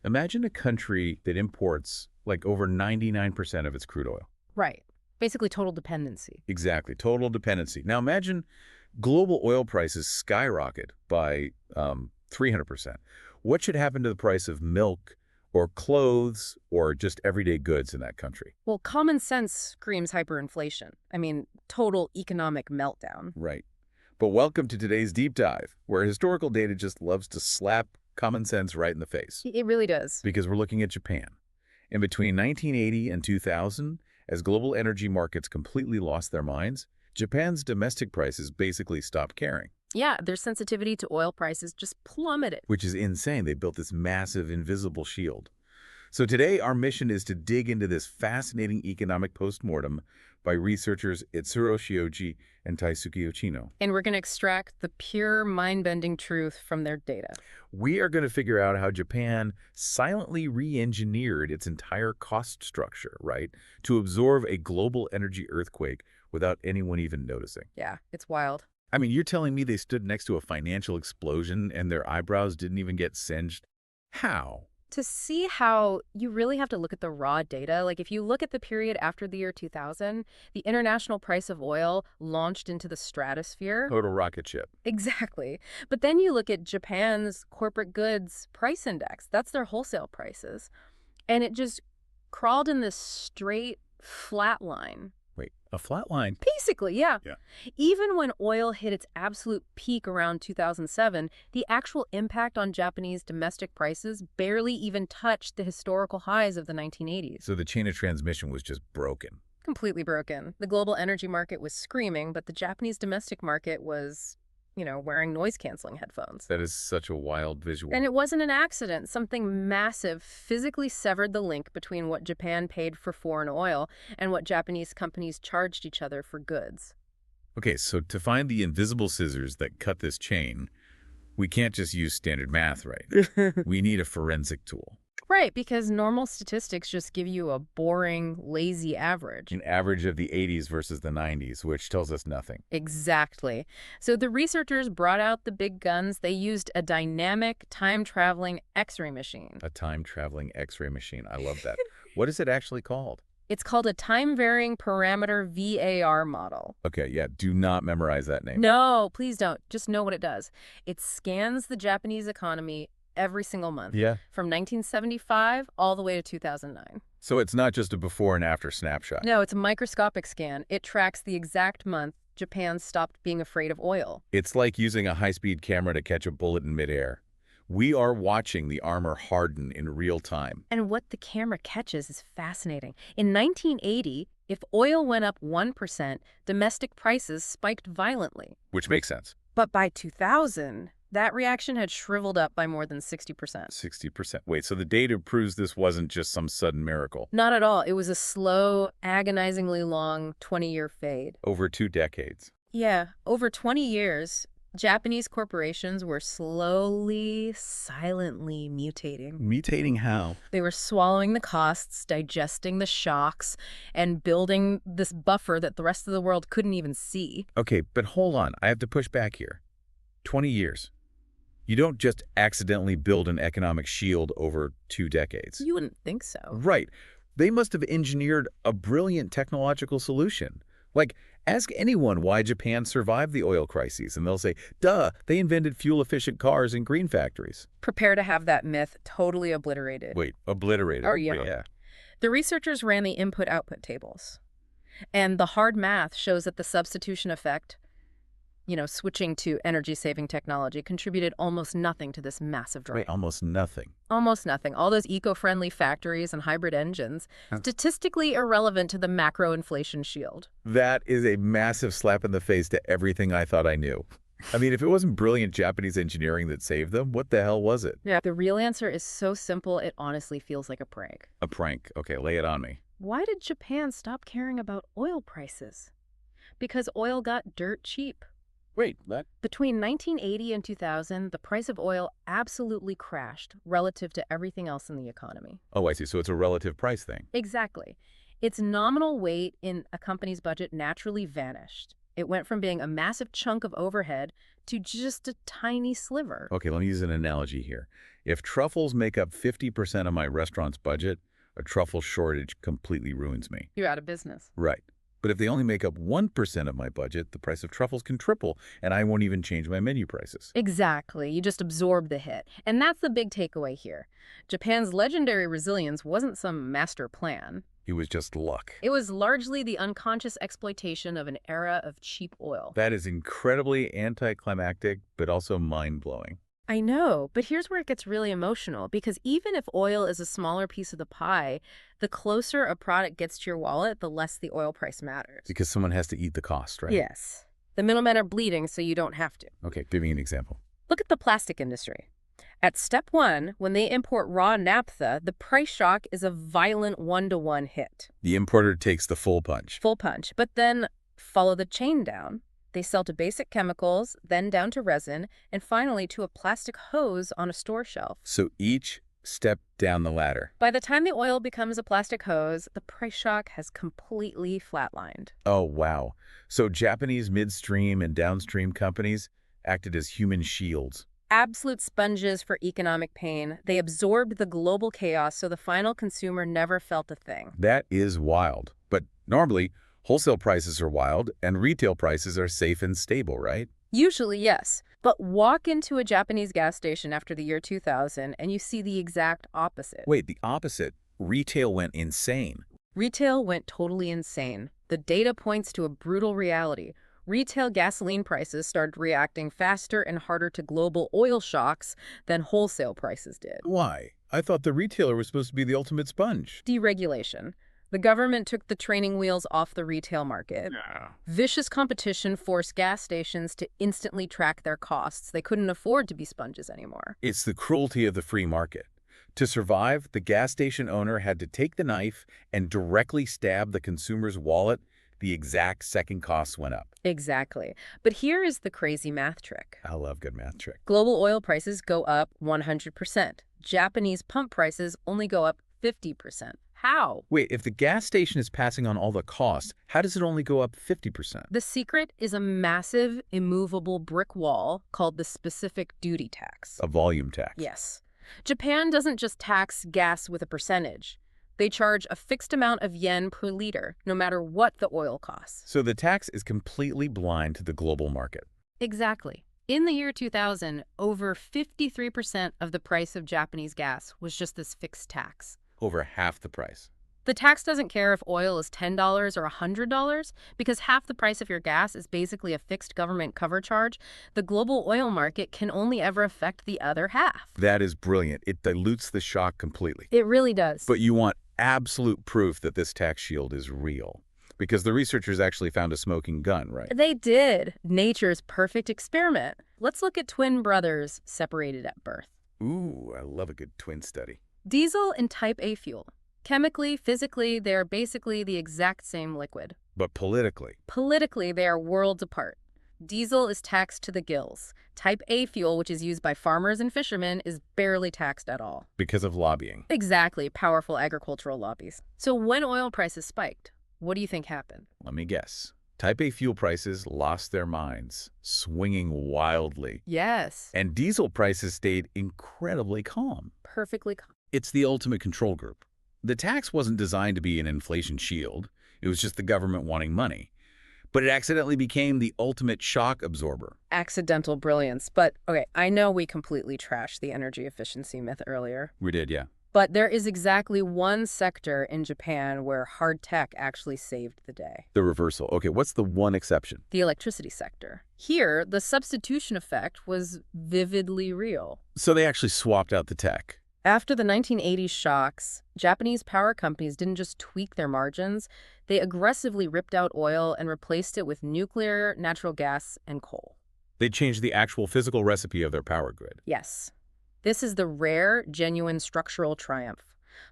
Imagine a country that imports like over 99% of its crude oil. Right. Basically total dependency. Exactly, total dependency. Now imagine global oil prices skyrocket by 300%. What should happen to the price of milk or clothes or just everyday goods in that country? Well, common sense screams hyperinflation. I mean, total economic meltdown. Right. But welcome to today's deep dive, where historical data just loves to slap common sense right in the face. It really does. Because we're looking at Japan. In between 1980 and 2000, as global energy markets completely lost their minds, Japan's domestic prices basically stopped caring. Yeah, their sensitivity to oil prices just plummeted. Which is insane. They built this massive invisible shield. So today, our mission is to dig into this fascinating economic postmortem by researchers Etsuro Shioji and Taisuke Uchino. And we're going to extract the pure mind-bending truth from their data. We are going to figure out how Japan silently re-engineered its entire cost structure, right, to absorb a global energy earthquake without anyone even noticing. Yeah, it's wild. I mean, you're telling me they stood next to a financial explosion and their eyebrows didn't even get singed? How? To see how, you really have to look at the raw data. Like if you look at the period after the year 2000, the international price of oil launched into the stratosphere. Total rocket ship. Exactly. But then you look at Japan's corporate goods price index. That's their wholesale prices. And it just crawled in this straight flat line. Wait, a flat line? Basically, yeah. Yeah. Even when oil hit its absolute peak around 2007, the actual impact on Japanese domestic prices barely even touched the historical highs of the 1980s. So the chain of transmission was just broken. Completely broken. The global energy market was screaming, but the Japanese domestic market was, wearing noise-canceling headphones. That is such a wild visual. And it wasn't an accident. Something massive physically severed the link between what Japan paid for foreign oil and what Japanese companies charged each other for goods. Okay, so to find the invisible scissors that cut this chain, we can't just use standard math, right? We need a forensic tool. Right, because normal statistics just give you a boring, lazy average. An average of the 80s versus the 90s, which tells us nothing. Exactly. So the researchers brought out the big guns. They used a dynamic, time-traveling X-ray machine. A time-traveling X-ray machine. I love that. What is it actually called? It's called a time-varying parameter VAR model. Okay, yeah, do not memorize that name. No, please don't. Just know what it does. It scans the Japanese economy every single month. Yeah. From 1975 all the way to 2009. So it's not just a before and after snapshot. No, it's a microscopic scan. It tracks the exact month Japan stopped being afraid of oil. It's like using a high-speed camera to catch a bullet in midair. We are watching the armor harden in real time. And what the camera catches is fascinating. In 1980, if oil went up 1%, domestic prices spiked violently. Which makes sense. But by 2000, that reaction had shriveled up by more than 60%. 60%. Wait, so the data proves this wasn't just some sudden miracle. Not at all. It was a slow, agonizingly long 20-year fade. Over 2 decades. Yeah, over 20 years, Japanese corporations were slowly, silently mutating. Mutating how? They were swallowing the costs, digesting the shocks, and building this buffer that the rest of the world couldn't even see. Okay, but hold on. I have to push back here. 20 years. You don't just accidentally build an economic shield over 2 decades. You wouldn't think so. Right. They must have engineered a brilliant technological solution. Like, ask anyone why Japan survived the oil crises, and they'll say, duh, they invented fuel-efficient cars and green factories. Prepare to have that myth totally obliterated. Wait, obliterated? Oh, yeah. The researchers ran the input-output tables. And the hard math shows that the substitution effect, switching to energy-saving technology, contributed almost nothing to this massive drop. Wait, almost nothing. Almost nothing. All those eco-friendly factories and hybrid engines, statistically irrelevant to the macro-inflation shield. That is a massive slap in the face to everything I thought I knew. I mean, if it wasn't brilliant Japanese engineering that saved them, what the hell was it? Yeah. The real answer is so simple, it honestly feels like a prank. A prank. Okay, lay it on me. Why did Japan stop caring about oil prices? Because oil got dirt cheap. Wait, that? Between 1980 and 2000, the price of oil absolutely crashed relative to everything else in the economy. Oh, I see. So it's a relative price thing. Exactly. Its nominal weight in a company's budget naturally vanished. It went from being a massive chunk of overhead to just a tiny sliver. Okay, let me use an analogy here. If truffles make up 50% of my restaurant's budget, a truffle shortage completely ruins me. You're out of business. Right. But if they only make up 1% of my budget, the price of truffles can triple, and I won't even change my menu prices. Exactly. You just absorb the hit. And that's the big takeaway here. Japan's legendary resilience wasn't some master plan. It was just luck. It was largely the unconscious exploitation of an era of cheap oil. That is incredibly anticlimactic, but also mind-blowing. I know, but here's where it gets really emotional, because even if oil is a smaller piece of the pie, the closer a product gets to your wallet, the less the oil price matters. Because someone has to eat the cost, right? Yes. The middlemen are bleeding, so you don't have to. Okay, give me an example. Look at the plastic industry. At step one, when they import raw naphtha, the price shock is a violent one-to-one hit. The importer takes the full punch. Full punch. But then follow the chain down. They sell to basic chemicals, then down to resin, and finally to a plastic hose on a store shelf. So each step down the ladder. By the time the oil becomes a plastic hose, the price shock has completely flatlined. Oh, wow. So Japanese midstream and downstream companies acted as human shields. Absolute sponges for economic pain. They absorbed the global chaos so the final consumer never felt a thing. That is wild. But normally, wholesale prices are wild and retail prices are safe and stable, right? Usually, yes. But walk into a Japanese gas station after the year 2000 and you see the exact opposite. Wait, the opposite. Retail went insane. Retail went totally insane. The data points to a brutal reality. Retail gasoline prices started reacting faster and harder to global oil shocks than wholesale prices did. Why? I thought the retailer was supposed to be the ultimate sponge. Deregulation. The government took the training wheels off the retail market. Yeah. Vicious competition forced gas stations to instantly track their costs. They couldn't afford to be sponges anymore. It's the cruelty of the free market. To survive, the gas station owner had to take the knife and directly stab the consumer's wallet the exact second costs went up. Exactly. But here is the crazy math trick. I love good math trick. Global oil prices go up 100%. Japanese pump prices only go up 50%. How? Wait, if the gas station is passing on all the costs, how does it only go up 50%? The secret is a massive, immovable brick wall called the specific duty tax. A volume tax. Yes. Japan doesn't just tax gas with a percentage. They charge a fixed amount of yen per liter, no matter what the oil costs. So the tax is completely blind to the global market. Exactly. In the year 2000, over 53% of the price of Japanese gas was just this fixed tax. Over half the price. The tax doesn't care if oil is $10 or $100, because half the price of your gas is basically a fixed government cover charge. The global oil market can only ever affect the other half. That is brilliant. It dilutes the shock completely. It really does. But you want absolute proof that this tax shield is real. Because the researchers actually found a smoking gun, right? They did. Nature's perfect experiment. Let's look at twin brothers separated at birth. Ooh, I love a good twin study. Diesel and type A fuel. Chemically, physically, they are basically the exact same liquid. But politically? Politically, they are worlds apart. Diesel is taxed to the gills. Type A fuel, which is used by farmers and fishermen, is barely taxed at all. Because of lobbying. Exactly, powerful agricultural lobbies. So when oil prices spiked, what do you think happened? Let me guess. Type A fuel prices lost their minds, swinging wildly. Yes. And diesel prices stayed incredibly calm. Perfectly calm. It's the ultimate control group. The tax wasn't designed to be an inflation shield. It was just the government wanting money. But it accidentally became the ultimate shock absorber. Accidental brilliance. But, okay, I know we completely trashed the energy efficiency myth earlier. We did, yeah. But there is exactly one sector in Japan where hard tech actually saved the day. The reversal. Okay, what's the one exception? The electricity sector. Here, the substitution effect was vividly real. So they actually swapped out the tech. After the 1980s shocks, Japanese power companies didn't just tweak their margins, they aggressively ripped out oil and replaced it with nuclear, natural gas, and coal. They changed the actual physical recipe of their power grid. Yes. This is the rare, genuine structural triumph.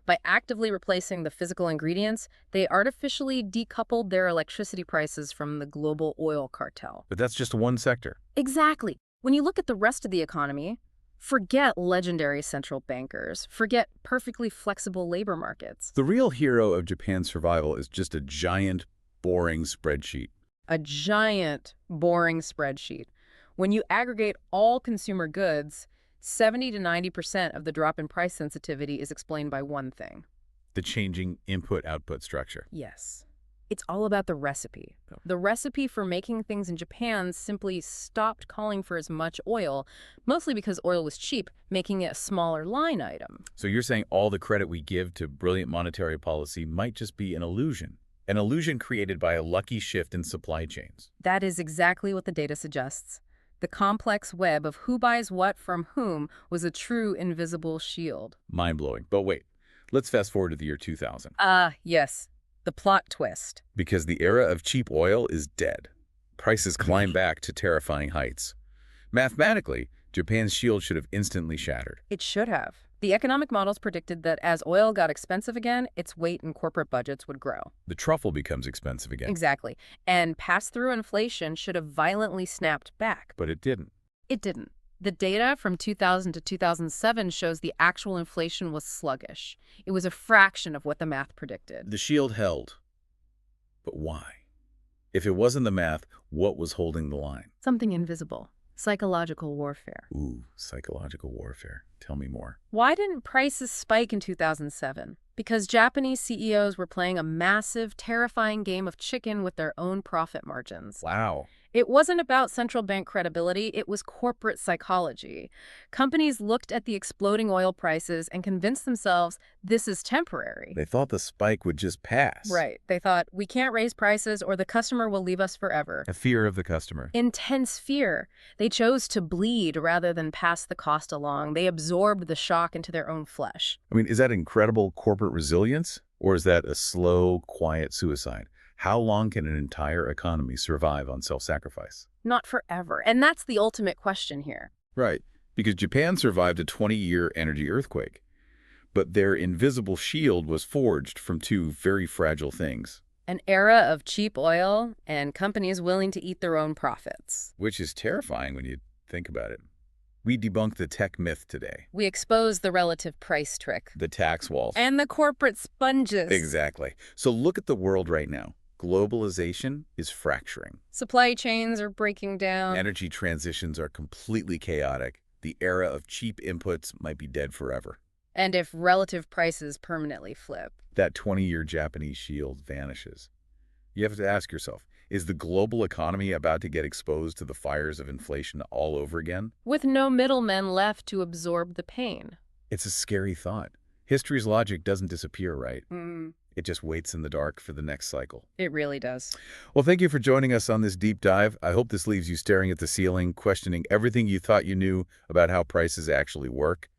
By actively replacing the physical ingredients, they artificially decoupled their electricity prices from the global oil cartel. But that's just one sector. Exactly. When you look at the rest of the economy, forget legendary central bankers. Forget perfectly flexible labor markets. The real hero of Japan's survival is just a giant, boring spreadsheet. A giant, boring spreadsheet. When you aggregate all consumer goods, 70 to 90% of the drop in price sensitivity is explained by one thing. The changing input-output structure. Yes. It's all about the recipe. Oh. The recipe for making things in Japan simply stopped calling for as much oil, mostly because oil was cheap, making it a smaller line item. So you're saying all the credit we give to brilliant monetary policy might just be an illusion created by a lucky shift in supply chains. That is exactly what the data suggests. The complex web of who buys what from whom was a true invisible shield. Mind-blowing. But wait, let's fast forward to the year 2000. Yes. The plot twist. Because the era of cheap oil is dead. Prices climb back to terrifying heights. Mathematically, Japan's shield should have instantly shattered. It should have. The economic models predicted that as oil got expensive again, its weight in corporate budgets would grow. The truffle becomes expensive again. Exactly. And pass-through inflation should have violently snapped back. But it didn't. It didn't. The data from 2000 to 2007 shows the actual inflation was sluggish. It was a fraction of what the math predicted. The shield held. But why? If it wasn't the math, what was holding the line? Something invisible. Psychological warfare. Ooh, psychological warfare. Tell me more. Why didn't prices spike in 2007? Because Japanese CEOs were playing a massive, terrifying game of chicken with their own profit margins. Wow. It wasn't about central bank credibility, it was corporate psychology. Companies looked at the exploding oil prices and convinced themselves this is temporary. They thought the spike would just pass. Right. They thought, we can't raise prices or the customer will leave us forever. A fear of the customer. Intense fear. They chose to bleed rather than pass the cost along. They absorbed the shock into their own flesh. I mean, is that incredible corporate resilience? Or is that a slow, quiet suicide? How long can an entire economy survive on self-sacrifice? Not forever. And that's the ultimate question here. Right, because Japan survived a 20-year energy earthquake. But their invisible shield was forged from two very fragile things. An era of cheap oil and companies willing to eat their own profits. Which is terrifying when you think about it. We debunk the tech myth today. We expose the relative price trick. The tax walls. And the corporate sponges. Exactly. So look at the world right now. Globalization is fracturing. Supply chains are breaking down. Energy transitions are completely chaotic. The era of cheap inputs might be dead forever. And if relative prices permanently flip, that 20-year Japanese shield vanishes. You have to ask yourself, is the global economy about to get exposed to the fires of inflation all over again? with no middlemen left to absorb the pain. It's a scary thought. History's logic doesn't disappear, right? Mm, It just waits in the dark for the next cycle. it really does. Well, thank you for joining us on this deep dive. I hope this leaves you staring at the ceiling, questioning everything you thought you knew about how prices actually work.